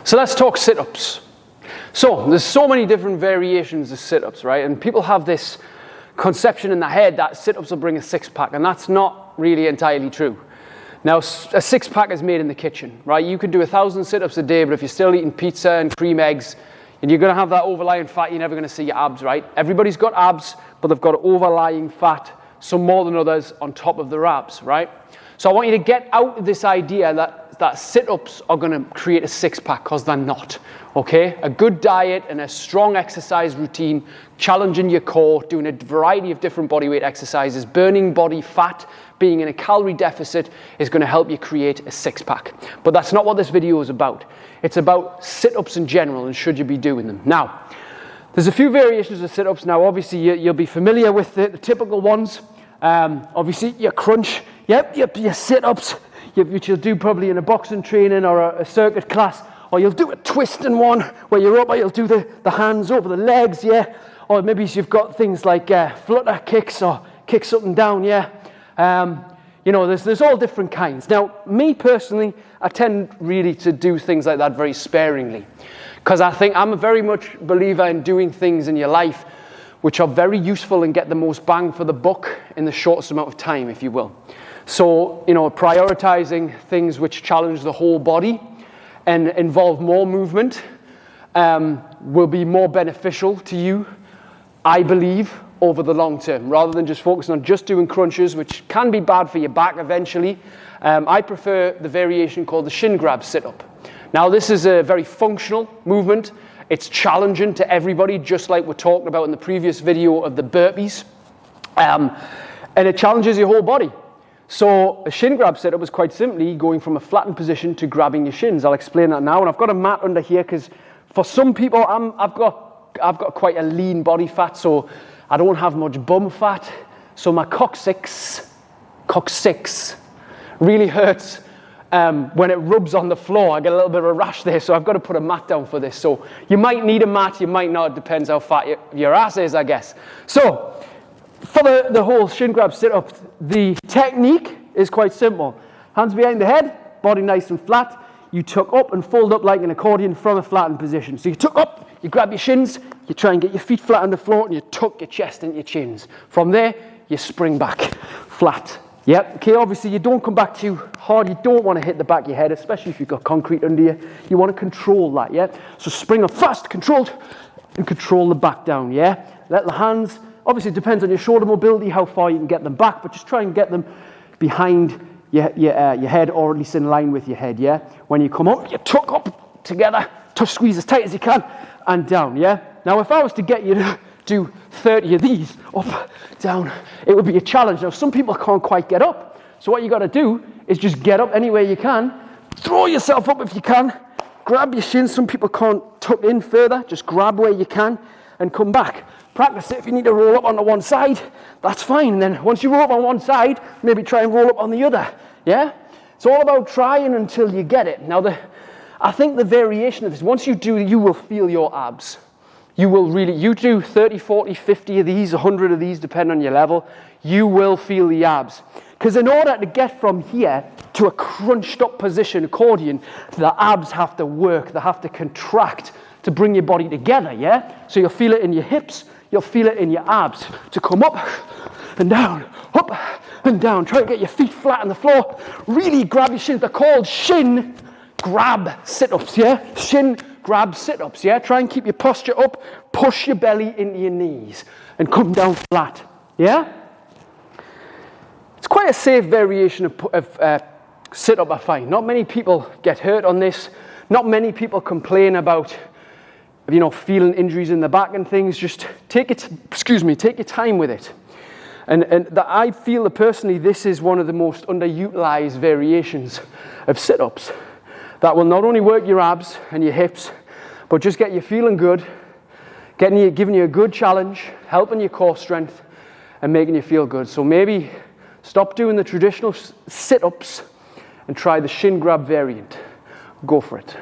So let's talk sit-ups. So there's so many different variations of sit-ups, right? And people have this conception in their head that sit-ups will bring a six-pack, and that's not really entirely true. Now, a six-pack is made in the kitchen, right? You can do 1,000 sit-ups a day, but if you're still eating pizza and cream eggs, and you're going to have that overlying fat, you're never going to see your abs, right? Everybody's got abs, but they've got overlying fat, some more than others, on top of their abs, right? So I want you to get out of this idea that sit-ups are going to create a six-pack, because they're not, okay? A good diet and a strong exercise routine, challenging your core, doing a variety of different bodyweight exercises, burning body fat, being in a calorie deficit is going to help you create a six-pack. But that's not what this video is about. It's about sit-ups in general and should you be doing them. Now, there's a few variations of sit-ups. Now, obviously, you'll be familiar with the typical ones. Obviously, your crunch, your sit-ups, which you'll do probably in a boxing training or a circuit class, or you'll do a twisting one where you're up, or you'll do the hands over the legs, yeah, or maybe you've got things like flutter kicks or kicks up and down, yeah. You know, there's all different kinds. Now, me personally, I tend really to do things like that very sparingly, because I think I'm a very much believer in doing things in your life which are very useful and get the most bang for the buck in the shortest amount of time, if you will. So, you know, prioritizing things which challenge the whole body and involve more movement will be more beneficial to you, I believe, over the long term, rather than just focusing on just doing crunches, which can be bad for your back eventually. I prefer the variation called the shin grab sit-up. Now, this is a very functional movement. It's challenging to everybody, just like we're talking about in the previous video of the burpees. And it challenges your whole body. So a shin grab sit-up is quite simply going from a flattened position to grabbing your shins. I'll explain that now. And I've got a mat under here because for some people, I've got quite a lean body fat, so I don't have much bum fat. So my coccyx really hurts when it rubs on the floor. I get a little bit of a rash there, so I've got to put a mat down for this. So you might need a mat, you might not. It depends how fat your ass is, I guess. So for the whole shin grab sit-up, the technique is quite simple. Hands behind the head, body nice and flat. You tuck up and fold up like an accordion from a flattened position. So you tuck up, you grab your shins, you try and get your feet flat on the floor, and you tuck your chest into your chins. From there, you spring back, flat. Yep, okay, obviously you don't come back too hard. You don't want to hit the back of your head, especially if you've got concrete under you. You want to control that, yeah? So spring up fast, controlled, and control the back down, yeah? Let the hands, obviously it depends on your shoulder mobility, how far you can get them back, but just try and get them behind your head, or at least in line with your head, yeah? When you come up, you tuck up together, touch squeeze as tight as you can, and down, yeah? Now, if I was to get you to do 30 of these, up, down, it would be a challenge. Now, some people can't quite get up, so what you got to do is just get up any way you can, throw yourself up if you can, grab your shins. Some people can't tuck in further, just grab where you can, and come back. Practice it. If you need to roll up on the one side, that's fine. And then once you roll up on one side, maybe try and roll up on the other, yeah? It's all about trying until you get it. Now, I think the variation of this, once you do, you will feel your abs. You do 30, 40, 50 of these, 100 of these, depending on your level, you will feel the abs. Because in order to get from here to a crunched up position accordion, the abs have to work, they have to contract to bring your body together, yeah? So you'll feel it in your hips, you'll feel it in your abs to come up and down, up and down. Try to get your feet flat on the floor, really grab your shins. They're called shin grab sit-ups, yeah? Shin grab sit-ups, yeah? Try and keep your posture up, push your belly into your knees, and come down flat, yeah? It's quite a safe variation of sit-up, I find. Not many people get hurt on this. Not many people complain about, you know, feeling injuries in the back and things. Just take your time with it. And I feel that personally, this is one of the most underutilized variations of sit-ups that will not only work your abs and your hips, but just get you feeling good, giving you a good challenge, helping your core strength, and making you feel good. So maybe stop doing the traditional sit-ups and try the shin grab variant. Go for it.